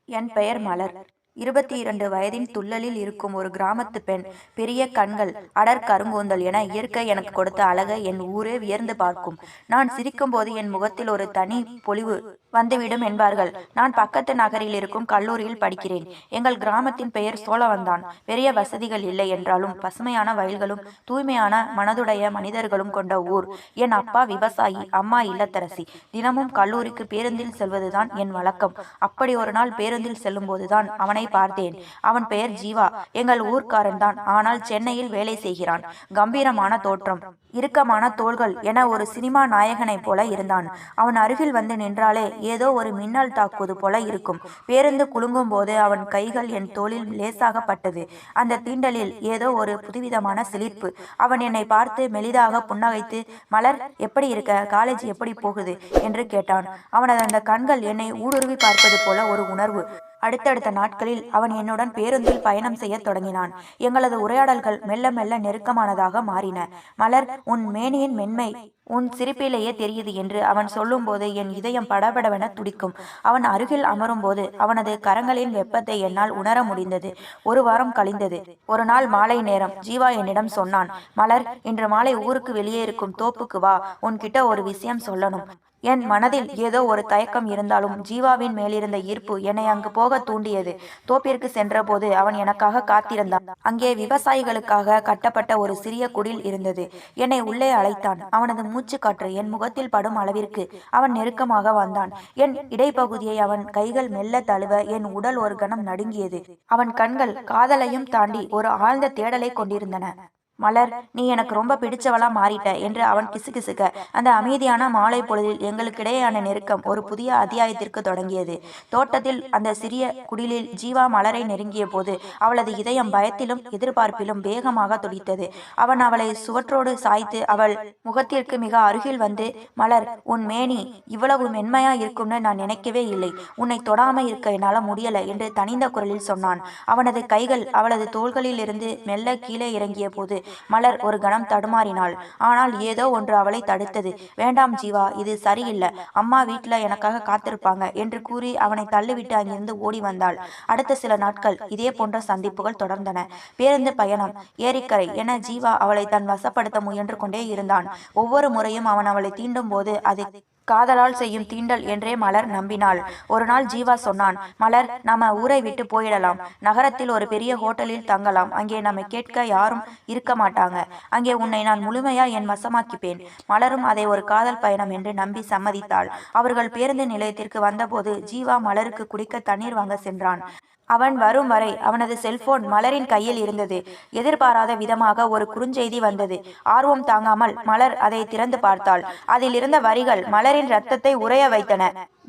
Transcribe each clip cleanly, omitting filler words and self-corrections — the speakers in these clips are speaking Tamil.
என் பெயர் மலர். 22 வயதின் துள்ளலில் இருக்கும் ஒரு கிராமத்து பெண். பெரிய கண்கள், அடர் கருங்கூந்தல் என இயற்கை எனக்கு கொடுத்த அழகை என் ஊரே வியர்ந்து பார்க்கும். நான் சிரிக்கும் போது என் முகத்தில் ஒரு தனி பொலிவு வந்துவிடும் என்பார்கள். நான் பக்கத்து நகரில் இருக்கும் கல்லூரியில் படிக்கிறேன். எங்கள் கிராமத்தின் பெயர் சோழவந்தான். பெரிய வசதிகள் இல்லை என்றாலும் பசுமையான வயல்களும் தூய்மையான மனதுடைய மனிதர்களும் கொண்ட ஊர். என் அப்பா விவசாயி, அம்மா இல்லத்தரசி. தினமும் கல்லூரிக்கு பேருந்தில் செல்வதுதான் என் வழக்கம். அப்படி ஒரு நாள் பேருந்தில் செல்லும் போதுதான் அவனை பார்த்தேன். அவன் பெயர் ஜீவா. எங்கள் ஊர்க்காரன் தான், ஆனால் சென்னையில் வேலை செய்கிறான். கம்பீரமான தோற்றம், இறுக்கமான தோள்கள் என ஒரு சினிமா நாயகனைப் போல இருந்தான். அவன் அருகில் வந்து நின்றாலே ஏதோ ஒரு மின்னல் தாக்குவது போல இருக்கும். பேருந்து குலுங்கும் போது அவன் கைகள் என் தோளில் லேசாக பட்டது. அந்த தீண்டலில் ஏதோ ஒரு புதுவிதமான சிலிர்ப்பு. அவன் என்னை பார்த்து மெலிதாக புன்னகைத்து, மலர் எப்படி இருக்க, காலேஜ் எப்படி போகுது என்று கேட்டான். அவனது அந்த கண்கள் என்னை ஊடுருவி பார்ப்பது போல ஒரு உணர்வு. அடுத்தடுத்த நாட்களில் அவன் என்னுடன் பேருந்தில் பயணம் செய்ய தொடங்கினான். எங்களது உரையாடல்கள் மெல்ல மெல்ல நெருக்கமானதாக மாறின. மலர், உன் மேனியின் மென்மை உன் சிரிப்பிலேயே தெரியுது என்று அவன் சொல்லும்போது என் இதயம் படபடவென துடிக்கும். அவன் அருகில் அமரும் போது அவனது கரங்களின் வெப்பத்தை என்னால் உணர முடிந்தது. ஒரு வாரம் கழிந்தது. ஒரு நாள் மாலை நேரம் ஜீவா என்னிடம் சொன்னான், மலர், இன்று மாலை ஊருக்கு வெளியே இருக்கும் தோப்புக்கு வா, உன்கிட்ட ஒரு விஷயம் சொல்லணும். என் மனதில் ஏதோ ஒரு தயக்கம் இருந்தாலும் ஜீவாவின் மேலிருந்த ஈர்ப்பு என்னை அங்கு போக தூண்டியது. தோப்பிற்கு சென்றபோது அவன் எனக்காக காத்திருந்தான். அங்கே விவசாயிகளுக்காக கட்டப்பட்ட ஒரு சிறிய குடில் இருந்தது. என்னை உள்ளே அழைத்தான். அவனது மூச்சு காற்று என் முகத்தில் படும் அளவிற்கு அவன் நெருக்கமாக வந்தான். என் இடைப்பகுதியை அவன் கைகள் மெல்ல தழுவ என் உடல் ஒரு கணம் நடுங்கியது. அவன் கண்கள் காதலையும் தாண்டி ஒரு ஆழ்ந்த தேடலை கொண்டிருந்தன. மலர், நீ எனக்கு ரொம்ப பிடிச்சவளா மாறிட்ட என்று அவன் கிசுகிசுக்க, அந்த அமைதியான மாலை பொழுதில் எங்களுக்கிடையேயான நெருக்கம் ஒரு புதிய அத்தியாயத்திற்கு தொடங்கியது. தோட்டத்தில் அந்த சிறிய குடிலில் ஜீவா மலரை நெருங்கிய போது அவளது இதயம் பயத்திலும் எதிர்பார்ப்பிலும் வேகமாக துடித்தது. அவன் அவளை சுவற்றோடு சாய்த்து அவள் முகத்திற்கு மிக அருகில் வந்து, மலர், உன் மேனி இவ்வளவு மென்மையா இருக்கும்னு நான் நினைக்கவே இல்லை. உன்னை தொடாம இருக்க என்னால முடியல என்று தனிந்த குரலில் சொன்னான். அவனது கைகள் அவளது தோள்களில் இருந்து மெல்ல கீழே இறங்கிய போது மலர் ஒரு கணம் தடுமாறினாள். ஆனால் ஏதோ ஒன்று அவளை தடுத்தது. வேண்டாம் ஜீவா, இது சரியில்லை. அம்மா வீட்டுல எனக்காக காத்திருப்பாங்க என்று கூறி அவனை தள்ளிவிட்டு அங்கிருந்து ஓடி வந்தாள். அடுத்த சில நாட்கள் இதே போன்ற சந்திப்புகள் தொடர்ந்தன. பேருந்து பயணம், ஏரிக்கரை என ஜீவா அவளை தன் வசப்படுத்த முயன்று கொண்டே இருந்தான். ஒவ்வொரு முறையும் அவன் அவளை தீண்டும் போது அது காதலால் செய்யும் தீண்டல் என்றே மலர் நம்பினாள். ஒரு நாள் ஜீவா சொன்னான், மலர், நம்ம ஊரை விட்டு போயிடலாம். நகரத்தில் ஒரு பெரிய ஹோட்டலில் தங்கலாம். அங்கே நம்மை கேட்க யாரும் இருக்க மாட்டாங்க. அங்கே உன்னை நான் முழுமையா என் வசமாக்கிப்பேன். மலரும் அதை ஒரு காதல் பயணம் என்று நம்பி சம்மதித்தாள். அவர்கள் பேருந்து நிலையத்திற்கு வந்தபோது ஜீவா மலருக்கு குடிக்க தண்ணீர் வாங்க சென்றான். அவன் வரும் வரை அவனது செல்போன் மலரின் கையில் இருந்தது. எதிர்பாராத விதமாக ஒரு குறுஞ்செய்தி வந்தது. ஆர்வம் தாங்காமல் மலர் அதை திறந்து பார்த்தாள். அதில் இருந்த வரிகள் மலரின் இரத்தத்தை உறைய வைத்தன.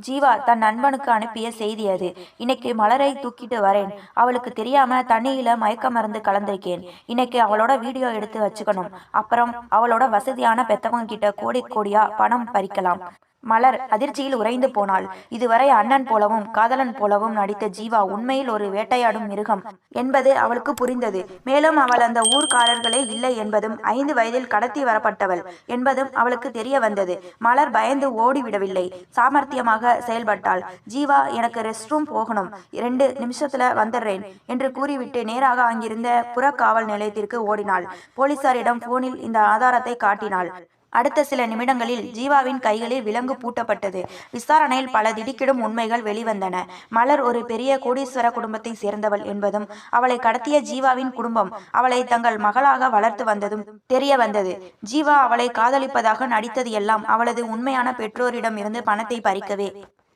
ஜீவா தன் நண்பனுக்கு அனுப்பிய செய்தி அது. இன்னைக்கு மலரை தூக்கிட்டு வரேன். அவளுக்கு தெரியாம தண்ணியில மயக்க மருந்து கலந்திருக்கேன். இன்னைக்கு அவளோட வீடியோ எடுத்து வச்சுக்கணும். அப்புறம் அவளோட வசதியான பெத்தவங்க கிட்ட கோடி கோடியா பணம் பறிக்கலாம். மலர் அதிர்ச்சியில் உறைந்து போனாள். இதுவரை அண்ணன் போலவும் காதலன் போலவும் நடித்த ஜீவா உண்மையில் ஒரு வேட்டையாடும் மிருகம் என்பது அவளுக்கு புரிந்தது. மேலும் அவள் அந்த ஊர்க்காரர்களே இல்லை என்பதும் 5 வயதில் கடத்தி வரப்பட்டவள் என்பதும் அவளுக்கு தெரிய வந்தது. மலர் பயந்து ஓடிவிடவில்லை, சாமர்த்தியமாக செயல்பட்டாள். ஜீவா, எனக்கு ரெஸ்ட் ரூம் போகணும், 2 நிமிஷத்துல வந்துடுறேன் என்று கூறிவிட்டு நேராக அங்கிருந்த புறக்காவல் நிலையத்திற்கு ஓடினாள். போலீசாரிடம் போனில் இந்த ஆதாரத்தை காட்டினாள். அடுத்த சில நிமிடங்களில் ஜீவாவின் கைகளில் விலங்கு பூட்டப்பட்டது. விசாரணையில் பல திடுக்கிடும் உண்மைகள் வெளிவந்தன. மலர் ஒரு பெரிய கோடீஸ்வர குடும்பத்தை சேர்ந்தவள் என்பதும், அவளை கடத்திய ஜீவாவின் குடும்பம் அவளை தங்கள் மகளாக வளர்த்து வந்ததும் தெரிய வந்தது. ஜீவா அவளை காதலிப்பதாக நடித்தது எல்லாம் அவளது உண்மையான பெற்றோரிடம் இருந்து பணத்தை பறிக்கவே.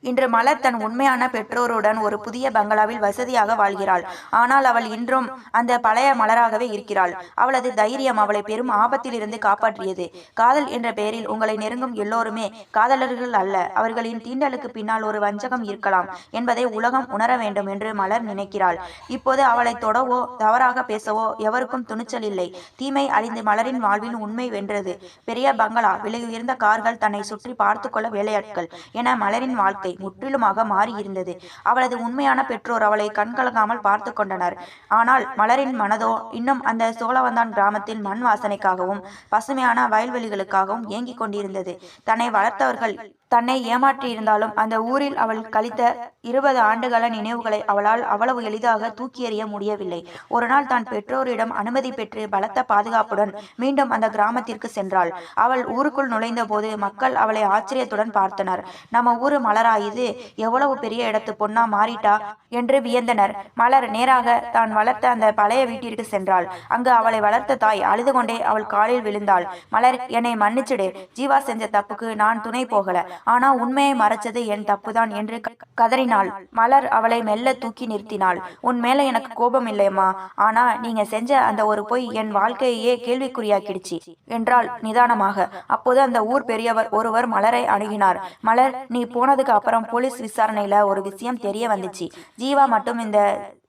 இன்று மலர் தன் உண்மையான பெற்றோருடன் ஒரு புதிய பங்களாவில் வசதியாக வாழ்கிறாள். ஆனால் அவள் இன்றும் அந்த பழைய மலராகவே இருக்கிறாள். அவளது தைரியம் அவளை பெரும் ஆபத்தில் இருந்து காப்பாற்றியது. காதல் என்ற பெயரில் உங்களை நெருங்கும் எல்லோருமே காதலர்கள் அல்ல. அவர்களின் தீண்டலுக்கு பின்னால் ஒரு வஞ்சகம் இருக்கலாம் என்பதை உலகம் உணர வேண்டும் என்று மலர் நினைக்கிறாள். இப்போது அவளை தொடவோ தவறாக பேசவோ எவருக்கும் துணிச்சல் இல்லை. தீமை அழிந்து மலரின் வாழ்வில் உண்மை வென்றது. பெரிய பங்களா, விலை உயர்ந்த கார்கள், தன்னை சுற்றி பார்த்து கொள்ள வேலையாட்கள் என மலரின் வாழ்க்கை வாழ்க்கை முற்றிலுமாக மாறியிருந்தது. அவளது உண்மையான பெற்றோர் அவளை கண்கலங்காமல் பார்த்து கொண்டனர். ஆனால் மலரின் மனதோ இன்னும் அந்த சோழவந்தான் கிராமத்தில் மண் வாசனைக்காகவும் பசுமையான வயல்வெளிகளுக்காகவும் ஏங்கிக் கொண்டிருந்தது. தன்னை வளர்த்தவர்கள் தன்னை ஏமாற்றியிருந்தாலும் அந்த ஊரில் அவள் கழித்த 20 ஆண்டுகள நினைவுகளை அவளால் அவ்வளவு எளிதாக தூக்கி எறிய முடியவில்லை. ஒரு நாள் தான் பெற்றோரிடம் அனுமதி பெற்று பலத்த பாதுகாப்புடன் மீண்டும் அந்த கிராமத்திற்கு சென்றாள். அவள் ஊருக்குள் நுழைந்த போது மக்கள் அவளை ஆச்சரியத்துடன் பார்த்தனர். நம்ம ஊரு மலரா இது, எவ்வளவு பெரிய இடத்து பொண்ணா மாறிட்டா என்று வியந்தனர். மலர் நேராக தான் வளர்த்த அந்த பழைய வீட்டிற்கு சென்றாள். அங்கு அவளை வளர்த்த தாய் அழுது கொண்டே அவள் காலில் விழுந்தாள். மலர், என்னை மன்னிச்சிடு. ஜீவா செஞ்ச தப்புக்கு நான் துணை போகல. ஆனா உண்மையை மறைச்சது என் தப்புதான் என்று கதறினாள். மலர் அவளை மெல்ல தூக்கி நிறுத்தினாள். உன் மேல எனக்கு கோபம் இல்லையம்மா, ஆனா நீங்க செஞ்ச அந்த ஒரு பொய் என் வாழ்க்கையே கேள்விக்குறியாக்கிடுச்சு என்றாள் நிதானமாக. அப்போது அந்த ஊர் பெரியவர் ஒருவர் மலரை அணுகினார். மலர், நீ போனதுக்கு அப்புறம் போலீஸ் விசாரணையில ஒரு விஷயம் தெரிய வந்துச்சு. ஜீவா மட்டும் இந்த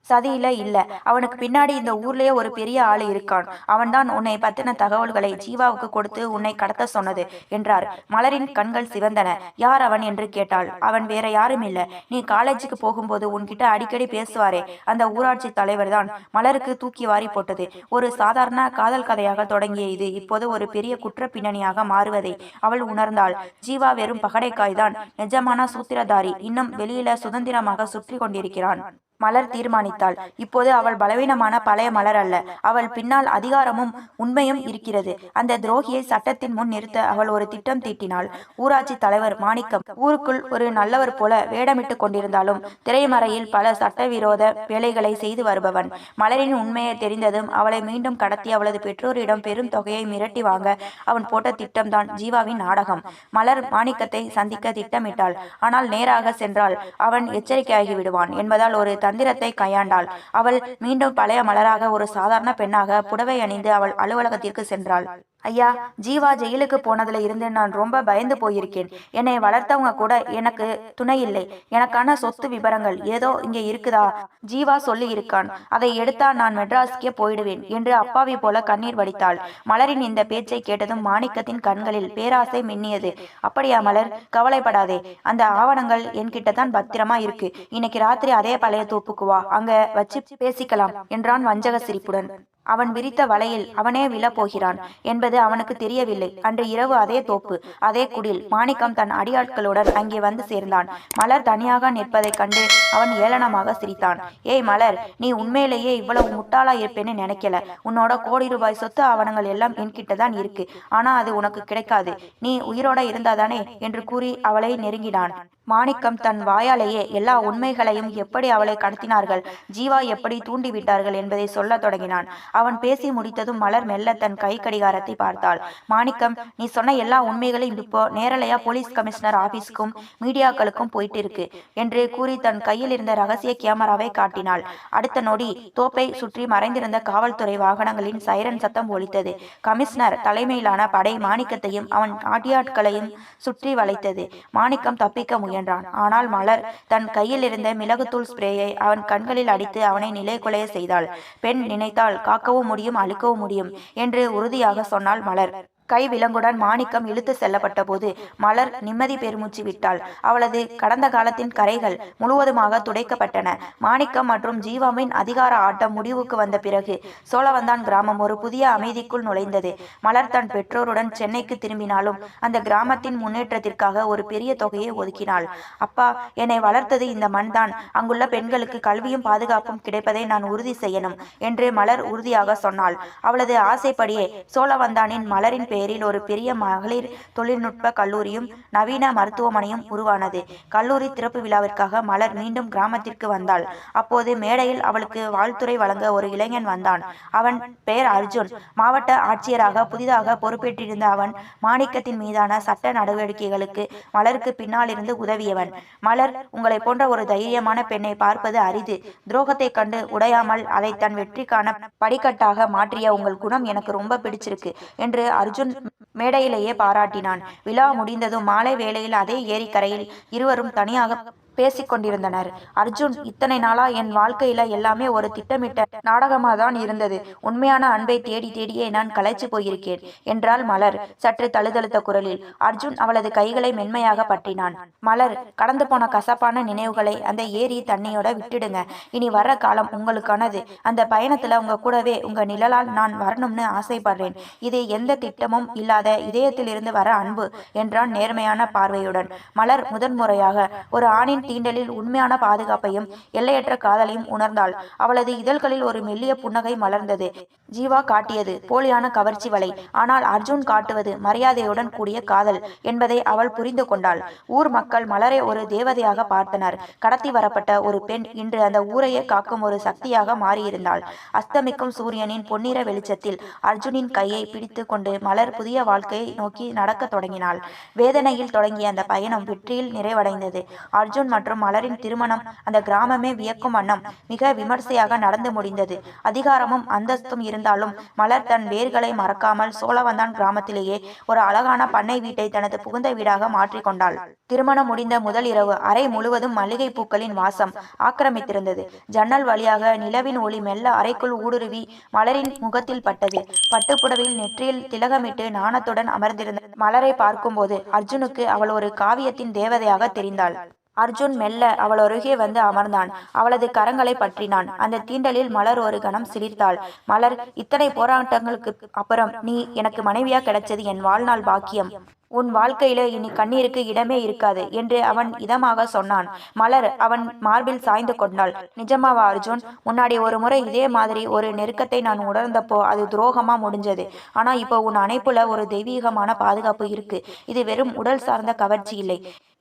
சதியில இல்ல, அவனுக்கு பின்னாடி இந்த ஊர்லயே ஒரு பெரிய ஆளு இருக்கான். அவன்தான் உன்னை பத்தின தகவல்களை ஜீவாவுக்கு கொடுத்து உன்னை கடத்த சொன்னது என்றார். மலரின் கண்கள் சிவந்தன. யார் அவன் என்று கேட்டாள். அவன் வேற யாரும் இல்ல, நீ காலேஜுக்கு போகும்போது உன்கிட்ட அடிக்கடி பேசுவாரே அந்த ஊராட்சி தலைவர் தான். மலருக்கு தூக்கி வாரி போட்டது. ஒரு சாதாரண காதல் கதையாக தொடங்கிய இது இப்போது ஒரு பெரிய குற்ற பின்னணியாக மாறுவதை அவள் உணர்ந்தாள். ஜீவா வெறும் பகடைக்காய்தான், நிஜமான சூத்திரதாரி இன்னும் வெளியில சுதந்திரமாக சுற்றி கொண்டிருக்கிறான். மலர் தீர்மானித்தாள். இப்போது அவள் பலவீனமான பழைய மலர் அல்ல, அவள் பின்னால் அதிகாரமும் உண்மையும் இருக்கிறது. அந்த துரோகியை சட்டத்தின் முன் நிறுத்த அவள் ஒரு திட்டம் தீட்டினாள். ஊராட்சி தலைவர் மாணிக்கம் ஊருக்குள் ஒரு நல்லவர் போல வேடமிட்டு கொண்டிருந்தாலும் திரைமறையில் பல சட்டவிரோத வேலைகளை செய்து வருபவன். மலரின் உண்மையை தெரிந்ததும் அவளை மீண்டும் கடத்தி அவளது பெற்றோரிடம் பெரும் தொகையை மிரட்டி வாங்க அவன் போட்ட திட்டம்தான் ஜீவாவின் நாடகம். மலர் மாணிக்கத்தை சந்திக்க திட்டமிட்டாள். ஆனால் நேராக சென்றால் அவன் எச்சரிக்கையாகி விடுவான் என்பதால் ஒரு தந்திரத்தை கையாண்டாள். அவள் மீண்டும் பழைய மலராக ஒரு சாதாரண பெண்ணாக புடவை அணிந்து அவள் அலுவலகத்திற்கு சென்றாள். ஐயா, ஜீவா ஜெயிலுக்கு போனதுல இருந்து நான் ரொம்ப பயந்து போயிருக்கேன். என்னை வளர்த்தவங்க கூட எனக்கு துணை இல்லை. எனக்கான சொத்து விபரங்கள் ஏதோ இங்கே இருக்குதா? ஜீவா சொல்லி இருக்கான், அதை எடுத்தா நான் மெட்ராஸ்க்கே போயிடுவேன் என்று அப்பாவி போல கண்ணீர் வடித்தாள். மலரின் இந்த பேச்சை கேட்டதும் மாணிக்கத்தின் கண்களில் பேராசை மின்னியது. அப்படியா மலர், கவலைப்படாதே, அந்த ஆவணங்கள் என்கிட்ட தான் பத்திரமா இருக்கு. இன்னைக்கு ராத்திரி அதே பழைய தோப்புக்கு வா, அங்க வச்சு பேசிக்கலாம் என்றான் வஞ்சக சிரிப்புடன். அவன் விரித்த வலையில் அவனே விழப்போகிறான் என்பது அவனுக்கு தெரியவில்லை. அன்று இரவு அதே தோப்பு, அதே குடில். மாணிக்கம் தன் அடியாட்களுடன் அங்கே வந்து சேர்ந்தான். மலர் தனியாக நிற்பதைக் கண்டு அவன் ஏளனமாக சிரித்தான். ஏய் மலர், நீ உண்மையிலேயே இவ்வளவு முட்டாளா இருப்பேன்னு நினைக்கல. உன்னோட கோடி ரூபாய் சொத்து ஆவணங்கள் எல்லாம் என்கிட்ட தான் இருக்கு. ஆனா அது உனக்கு கிடைக்காது. நீ உயிரோட இருந்தாதானே என்று கூறி அவளை நெருங்கினான். மாணிக்கம் தன் வாயாலேயே எல்லா உண்மைகளையும், எப்படி அவளை கடத்தினார்கள், ஜீவா எப்படி தூண்டிவிட்டார்கள் என்பதை சொல்ல தொடங்கினான். அவன் பேசி முடித்ததும் மலர் மெல்ல தன் கை கடிகாரத்தை பார்த்தாள். மாணிக்கம், நீ சொன்ன எல்லா உண்மைகளையும் இப்போ நேரலையா போலீஸ் கமிஷனர் ஆபீஸ்க்கும் மீடியாக்களுக்கும் போயிட்டு இருக்கு என்று கூறி தன் கையில் இருந்த ரகசிய கேமராவை காட்டினாள். அடுத்த நொடி தோப்பை சுற்றி மறைந்திருந்த காவல்துறை வாகனங்களின் சைரன் சத்தம் ஒலித்தது. கமிஷனர் தலைமையிலான படை மாணிக்கத்தையும் அவன் அடியாட்களையும் சுற்றி வளைத்தது. மாணிக்கம் தப்பிக்க முயன்றான். ஆனால் மலர் தன் கையில் இருந்த மிளகுத்தூள் ஸ்ப்ரேயை அவன் கண்களில் அடித்து அவனை நிலைகுலைய செய்தாள். பெண் நினைத்தால் காக்கவும் முடியும், அழிக்கவும் முடியும் என்று உறுதியாக சொன்னாள் மலர். கை விலங்குடன் மாணிக்கம் இழுத்து செல்லப்பட்ட போது மலர் நிம்மதி பெருமூச்சு விட்டாள். அவளது கடந்த காலத்தின் கரைகள் முழுவதுமாக துடைக்கப்பட்டன. மாணிக்கம் மற்றும் ஜீவாவின் அதிகார ஆட்டம் முடிவுக்கு வந்த பிறகு சோழவந்தான் கிராமம் ஒரு புதிய அமைதிக்குள் நுழைந்தது. மலர் தன் பெற்றோருடன் சென்னைக்கு திரும்பினாலும் அந்த கிராமத்தின் முன்னேற்றத்திற்காக ஒரு பெரிய தொகையை ஒதுக்கினாள். அப்பா, என்னை வளர்த்தது இந்த மண் தான். அங்குள்ள பெண்களுக்கு கல்வியும் பாதுகாப்பும் கிடைப்பதை நான் உறுதி செய்யணும் என்று மலர் உறுதியாக சொன்னாள். அவளது ஆசைப்படியே சோழவந்தானின் மலரின் பேரில் ஒரு பெரிய மகளிர் தொழில்நுட்ப கல்லூரியும் நவீன மருத்துவமனையும் உருவானது. கல்லூரி திறப்பு விழாவிற்காக மலர் மீண்டும் கிராமத்திற்கு வந்தாள். அப்போது மேடையில் அவளுக்கு வாழ்த்துரை வழங்க ஒரு இளைஞன் வந்தான். அவன் பெயர் அர்ஜுன். மாவட்ட ஆட்சியராக புதிதாக பொறுப்பேற்றிருந்த அவன் மாணிக்கத்தின் மீதான சட்ட நடவடிக்கைகளுக்கு மலருக்கு பின்னால் இருந்து உதவியவன். மலர், உங்களை போன்ற ஒரு தைரியமான பெண்ணை பார்ப்பது அரிது. துரோகத்தை கண்டு உடையாமல் அதை தன் வெற்றிக்கான படிக்கட்டாக மாற்றிய உங்கள் குணம் எனக்கு ரொம்ப பிடிச்சிருக்கு என்று அர்ஜுன் மேடையிலேயே பாராட்டினான். விழா முடிந்ததும் மாலை வேளையில் அதே ஏரிக்கரையில் இருவரும் தனியாக பேசிக் கொண்டிருந்தனர். அர்ஜுன், இத்தனை நாளா என் வாழ்க்கையில எல்லாமே ஒரு திட்டமிட்ட நாடகமா தான் இருந்தது. உண்மையான அன்பை தேடி தேடியே நான் களைச்சு போயிருக்கேன் என்றாள் மலர் சற்று தழுதழுத்த குரலில். அர்ஜுன் அவளது கைகளை மென்மையாக பற்றினான். மலர், கடந்து போன கசப்பான நினைவுகளை அந்த ஏரி தண்ணியோட விட்டுடுங்க. இனி வர்ற காலம் உங்களுக்கானது. அந்த பயணத்துல உங்க கூடவே உங்க நிழலால் நான் வரணும்னு ஆசைப்படுறேன். இது எந்த திட்டமும் இல்லாத இதயத்திலிருந்து வர அன்பு என்றான் நேர்மையான பார்வையுடன். மலர் முதன்முறையாக ஒரு ஆணின் தீண்டலில் உண்மையான பாதுகாப்பையும் எல்லையற்ற காதலையும் உணர்ந்தாள். அவளது இதழ்களில் ஒரு மெல்லிய புன்னகை மலர்ந்தது. ஜீவா காட்டியது போலியான கவர்ச்சி வலை, ஆனால் அர்ஜுன் காட்டுவது மரியாதையுடன் கூடிய காதல் என்பதை அவள் புரிந்து கொண்டாள். ஊர் மக்கள் மலரை ஒரு தேவதையாக பார்த்தனர். கடத்தி வரப்பட்ட ஒரு பெண் இன்று அந்த ஊரையே காக்கும் ஒரு சக்தியாக மாறியிருந்தாள். அஸ்தமிக்கும் சூரியனின் பொன்னிற வெளிச்சத்தில் அர்ஜுனின் கையை பிடித்து கொண்டு மலர் புதிய வாழ்க்கையை நோக்கி நடக்க தொடங்கினாள். வேதனையில் தொடங்கிய அந்த பயணம் வெற்றியில் நிறைவடைந்தது. அர்ஜுன் மற்றும் மலரின் திருமணம் அந்த கிராமமே வியக்கும் வண்ணம் மிக விமர்சையாக நடந்து முடிந்தது. அதிகாரமும் அந்தஸ்தும் இருந்தாலும் மலர் தன் வேர்களை மறக்காமல் சோழவந்தான் கிராமத்திலேயே ஒரு அழகான பண்ணை வீட்டை தனது புகுந்த வீடாக மாற்றிக்கொண்டாள். திருமணம் முடிந்த முதல் இரவு அறை முழுவதும் மல்லிகை பூக்களின் வாசம் ஆக்கிரமித்திருந்தது. ஜன்னல் வழியாக நிலவின் ஒளி மெல்ல அறைக்குள் ஊடுருவி மலரின் முகத்தில் பட்டது. பட்டுப்புடவையில் நெற்றியில் திலகமிட்டு நாணத்துடன் அமர்ந்திருந்த மலரை பார்க்கும்போது அர்ஜுனுக்கு அவள் ஒரு காவியத்தின் தேவதையாக தெரிந்தாள். அர்ஜுன் மெல்ல அவள் அருகே வந்து அமர்ந்தான். அவளது கரங்களை பற்றினான். அந்த தீண்டலில் மலர் ஒரு கணம் சிலிர்த்தாள். மலர், இத்தனை போராட்டங்களுக்கு அப்புறம் நீ எனக்கு மனைவியா கிடைச்சது என் வாழ்நாள் பாக்கியம். உன் வாழ்க்கையில இனி கண்ணீருக்கு இடமே இருக்காது என்று அவன் இதமாக சொன்னான். மலர் அவன் மார்பில் சாய்ந்து கொண்டாள். நிஜமாவா அர்ஜுன்? முன்னாடி ஒரு முறை இதே மாதிரி ஒரு நெருக்கத்தை நான் உணர்ந்தப்போ அது துரோகமா முடிஞ்சது. ஆனா இப்போ உன் அணைப்புல ஒரு தெய்வீகமான பாதுகாப்பு இருக்கு. இது வெறும் உடல் சார்ந்த கவர்ச்சி இல்லை,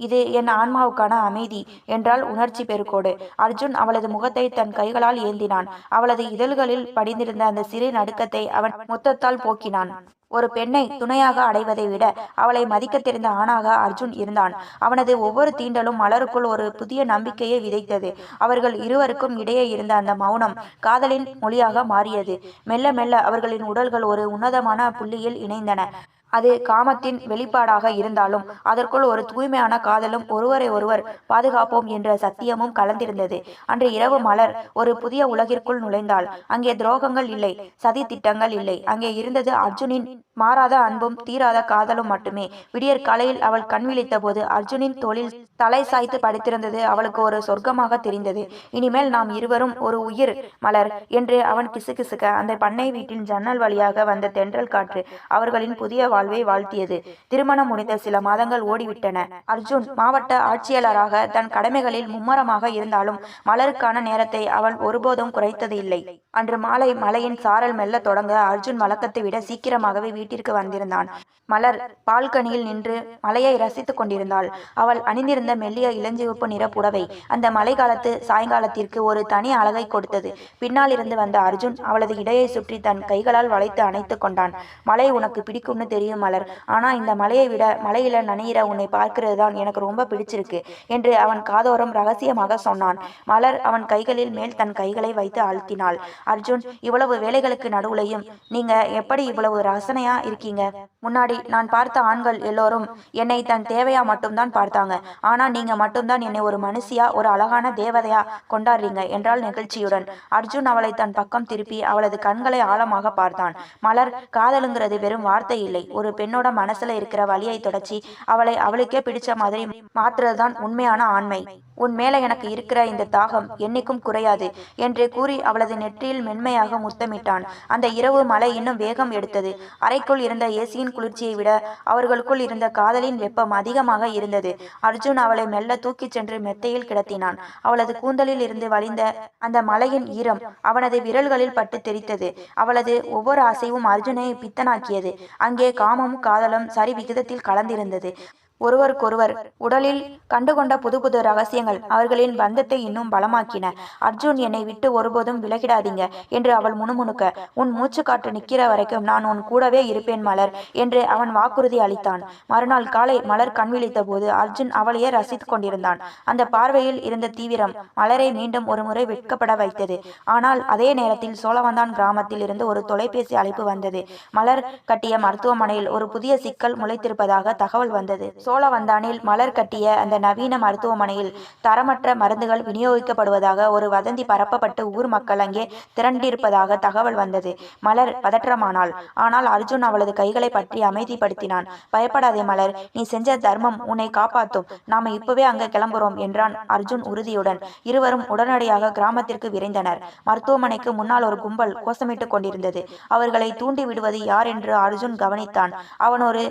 இது என் ஆன்மாவுக்கான அமைதி என்றால் உணர்ச்சி பெருக்கோடு. அர்ஜுன் அவளது முகத்தை தன் கைகளால் ஏந்தினான். அவளது இதழ்களில் படிந்திருந்த அந்த சிறு நடுக்கத்தை அவன் முத்தத்தால் போக்கினான். ஒரு பெண்ணை துணையாக அடைவதை விட அவளை மதிக்க தெரிந்த ஆணாக அர்ஜுன் இருந்தான். அவனது ஒவ்வொரு தீண்டலும் மலருக்குள் ஒரு புதிய நம்பிக்கையை விதைத்தது. அவர்கள் இருவருக்கும் இடையே இருந்த அந்த மௌனம் காதலின் மொழியாக மாறியது. மெல்ல மெல்ல அவர்களின் உடல்கள் ஒரு உன்னதமான புள்ளியில் இணைந்தன. அது காமத்தின் வெளிப்பாடாக இருந்தாலும் அதற்குள் ஒரு தூய்மையான காதலும் ஒருவரை ஒருவர் பாதுகாப்போம் என்ற சத்தியமும் கலந்திருந்தது. அன்று இரவு மலர் ஒரு புதிய உலகிற்குள் நுழைந்தாள். அங்கே துரோகங்கள் இல்லை, சதி திட்டங்கள் இல்லை. அங்கே இருந்தது அர்ஜுனின் மாறாத அன்பும் தீராத காதலும் மட்டுமே. விடியற் காலையில் அவள் கண் விழித்த போது அர்ஜுனின் தோளில் தலை சாய்த்து படுத்திருந்தது அவளுக்கு ஒரு சொர்க்கமாக தெரிந்தது. இனிமேல் நாம் இருவரும் ஒரு உயிர் மலர் என்று அவன் கிசுகிசுக்க அந்த பண்ணை வீட்டின் ஜன்னல் வழியாக வந்த தென்றல் காற்று அவர்களின் புதிய வாழ்வை வாழ்த்தியது. திருமணம் முடிந்த சில மாதங்கள் ஓடிவிட்டன. அர்ஜுன் மாவட்ட ஆட்சியாளராக தன் கடமைகளில் மும்முரமாக இருந்தாலும் மலருக்கான நேரத்தை அவன் ஒருபோதும் குறைத்தது இல்லை. அன்று மாலை மலையின் சாரல் மெல்ல தொடங்க அர்ஜுன் வழக்கத்தை விட சீக்கிரமாகவே வீட்டிற்கு வந்திருந்தான். மலர் பால்கனியில் நின்று மலையை ரசித்துக் கொண்டிருந்தாள். அவள் அணிந்திருந்த மெல்லிய இளஞ்சிவப்பு நிற புடவை அந்த மழைக்காலத்து சாயங்காலத்திற்கு ஒரு தனி அழகை கொடுத்தது. பின்னால் இருந்து வந்த அர்ஜுன் அவளது இடையை சுற்றி தன் கைகளால் வளைத்து அணைத்து கொண்டான். மலை உனக்கு பிடிக்கும்னு தெரியும் மலர், ஆனா இந்த மலையை விட மலையில நனையிற உன்னை பார்க்கிறது தான் எனக்கு ரொம்ப பிடிச்சிருக்கு என்று அவன் காதோரம் ரகசியமாக சொன்னான். மலர் அவன் கைகளில் மேல் தன் கைகளை வைத்து அழுத்தினாள். அர்ஜுன், இவ்வளவு வேலைகளுக்கு நடுவுலையும் நீங்க எப்படி இவ்வளவு ரசனையா இருக்கீங்க? முன்னாடி நான் பார்த்த ஆண்கள் எல்லோரும் என்னை தன் தேவையா மட்டும்தான் பார்த்தாங்க. ஆனா நீங்க மட்டும்தான் என்னை ஒரு மனுஷியா, ஒரு அழகான தேவதையா கொண்டாடுறீங்க என்றாள் நெகிழ்ச்சியுடன். அர்ஜுன் அவளை தன் பக்கம் திருப்பி அவளது கண்களை ஆழமாக பார்த்தான். மலர், காதலுங்கிறது வெறும் வார்த்தை இல்லை. ஒரு பெண்ணோட மனசுல இருக்கிற வலியை தொடச்சி அவளை அவளுக்கே பிடிச்ச மாதிரி மாற்றுறதுதான் உண்மையான ஆண்மை. உன் மேல எனக்கு இருக்கிற இந்த தாகம் என்னைக்கும் குறையாது என்று கூறி அவளது நெற்றியில் மென்மையாக முத்தமிட்டான். அந்த இரவு மழை இன்னும் வேகம் எடுத்தது. அறைக்குள் இருந்த ஏசியின் குளிர்ச்சியை விட அவர்களுக்குள் இருந்த காதலின் வெப்பம் அதிகமாக இருந்தது. அர்ஜுன் அவளை மெல்ல தூக்கிச் சென்று மெத்தையில் கிடத்தினான். அவளது கூந்தலில் இருந்து வழிந்த அந்த மலையின் ஈரம் அவனது விரல்களில் பட்டு தெரித்தது. அவளது ஒவ்வொரு அசைவும் அர்ஜுனை பித்தனாக்கியது. அங்கே காமமும் காதலும் சரி விகிதத்தில் கலந்திருந்தது. ஒருவருக்கொருவர் உடலில் கண்டுகொண்ட புது புது ரகசியங்கள் அவர்களின் பந்தத்தை இன்னும் பலமாக்கின. அர்ஜுன், என்னை விட்டு ஒருபோதும் விலகிடாதீங்க என்று அவள் முணுமுணுக்க, உன் மூச்சு காற்று நிற்கிற வரைக்கும் நான் உன் கூடவே இருப்பேன் மலர் என்று அவன் வாக்குறுதி அளித்தான். மறுநாள் காலை மலர் கண் விழித்த போது அர்ஜுன் அவளையே ரசித்து கொண்டிருந்தான். அந்த பார்வையில் இருந்த தீவிரம் மலரை மீண்டும் ஒரு முறை வெட்கப்பட வைத்தது. ஆனால் அதே நேரத்தில் சோழவந்தான் கிராமத்தில் இருந்து ஒரு தொலைபேசி அழைப்பு வந்தது. மலர் கட்டிய மருத்துவமனையில் ஒரு புதிய சிக்கல் முளைத்திருப்பதாக தகவல் வந்தது. சோழவந்தானில் மலர் கட்டிய அந்த நவீன மருத்துவமனையில் தரமற்ற மருந்துகள் விநியோகிக்கப்படுவதாக ஒரு வதந்தி பரப்பப்பட்டு ஊர் மக்கள் அங்கே திரண்டிருப்பதாக தகவல் வந்தது. மலர் பதற்றமானாள். ஆனால் அர்ஜுன் அவளது கைகளை பற்றி அமைதிப்படுத்தினான். பயப்படாதே மலர், நீ செஞ்ச தர்மம் உன்னை காப்பாத்தும். நாம இப்பவே அங்க கிளம்புறோம் என்றான் அர்ஜுன் உறுதியுடன். இருவரும் உடனடியாக கிராமத்திற்கு விரைந்தனர். மருத்துவமனைக்கு முன்னால் ஒரு கும்பல் கோஷமிட்டுக் கொண்டிருந்தது. அவர்களை தூண்டி விடுவது யார் என்று அர்ஜுன் கவனித்தான். அவன் ஒரு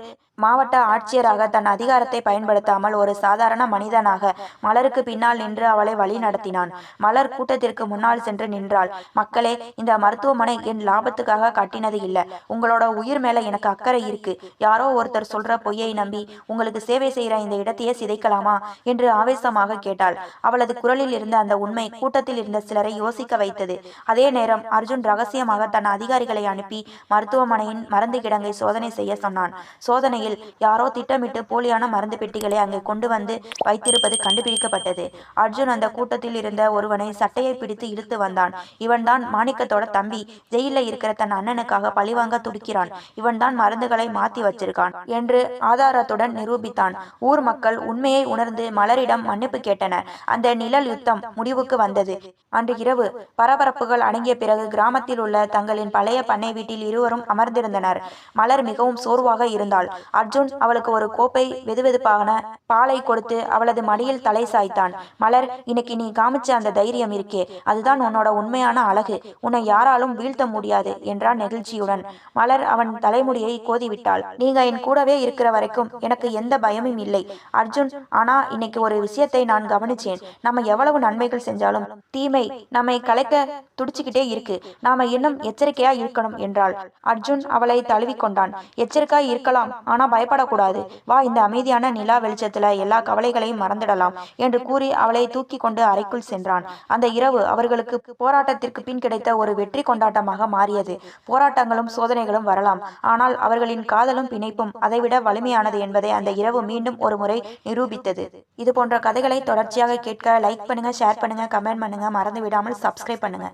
மாவட்ட ஆட்சியராக தன் அதிகாரத்தை பயன்படுத்தாமல் ஒரு சாதாரண மனிதனாக மலருக்கு பின்னால் நின்று அவளை வழி நடத்தினான். மலர் கூட்டத்திற்கு முன்னால் சென்று நின்றாள். மக்களே, இந்த மருத்துவமனை என் லாபத்துக்காக கட்டினது இல்ல. உங்களோட உயிர் மேல எனக்கு அக்கறை இருக்கு. யாரோ ஒருத்தர் சொல்ற பொய்யை நம்பி உங்களுக்கு சேவை செய்யற இந்த இடத்தையே சிதைக்கலாமா என்று ஆவேசமாக கேட்டாள். அவளது குரலில் இருந்த அந்த உண்மை கூட்டத்தில் இருந்த சிலரை யோசிக்க வைத்தது. அதே நேரம் அர்ஜுன் ரகசியமாக தன் அதிகாரிகளை அனுப்பி மருத்துவமனையின் மருந்து கிடங்கை சோதனை செய்ய சொன்னான். சோதனையில் யாரோ திட்டமிட்டு போலியான மருந்து பெட்டிகளை அங்கே கொண்டு வந்து வைத்திருப்பது கண்டுபிடிக்கப்பட்டது. அர்ஜுன் அந்த கூட்டத்தில் இருந்த ஒருவனை சட்டையை பிடித்து இழுத்து வந்தான். இவன்தான் மாணிக்கத்தோட தம்பி. ஜெயில இருக்கிற தன் அண்ணனுக்காக பழிவாங்க துடிக்கிறான். இவன்தான் மருந்துகளை மாத்தி வச்சிருக்கான் என்று ஆதாரத்துடன் நிரூபித்தான். ஊர் மக்கள் உண்மையை உணர்ந்து மலரிடம் மன்னிப்பு கேட்டனர். அந்த நிழல் யுத்தம் முடிவுக்கு வந்தது. அன்று இரவு பரபரப்புகள் அடங்கிய பிறகு கிராமத்தில் உள்ள தங்களின் பழைய பண்ணை வீட்டில் இருவரும் அமர்ந்திருந்தனர். மலர் மிகவும் சோர்வாக இருந்தாள். அர்ஜுன் அவளுக்கு ஒரு கோப்பை வெதுவெதுப்பான பாலை கொடுத்து அவளது மடியில் தலை சாய்த்தான். மலர், இன்னைக்கு நீ காமிச்ச அந்த தைரியம் இருக்கே, அதுதான் உன்னோட உண்மையான அழகு. உன்னை யாராலும் வீழ்த்த முடியாது என்றான் நெகிழ்ச்சியுடன். மலர் அவன் தலைமுடியை கோதிவிட்டாள். நீங்க என் கூடவே இருக்கிற வரைக்கும் எனக்கு எந்த பயமும் இல்லை அர்ஜுன். ஆனா இன்னைக்கு ஒரு விஷயத்தை நான் கவனிச்சேன். நம்ம எவ்வளவு நன்மைகள் செஞ்சாலும் தீமை நம்மை கலைக்க துடிச்சுக்கிட்டே இருக்கு. நாம இன்னும் எச்சரிக்கையா இருக்கணும் என்றாள். அர்ஜுன் அவளை தழுவிக்கொண்டான். எச்சரிக்கையா இருக்கலாம், ஆனா பயப்படக்கூடாது. வா, இந்த அமைதியான நிலா வெளிச்சத்துல எல்லா கவலைகளையும் மறந்துடலாம் என்று கூறி அவளை தூக்கி கொண்டு அறைக்குள் சென்றான். அந்த இரவு அவர்களுக்கு போராட்டத்திற்கு பின் கிடைத்த ஒரு வெற்றி கொண்டாட்டமாக மாறியது. போராட்டங்களும் சோதனைகளும் வரலாம், ஆனால் அவர்களின் காதலும் பிணைப்பும் அதைவிட வலிமையானது என்பதை அந்த இரவு மீண்டும் ஒரு முறை நிரூபித்தது. இது போன்ற கதைகளை தொடர்ச்சியாக கேட்க லைக் பண்ணுங்க, ஷேர் பண்ணுங்க, கமெண்ட் பண்ணுங்க. மறந்து விடாமல் சப்ஸ்கிரைப் பண்ணுங்க.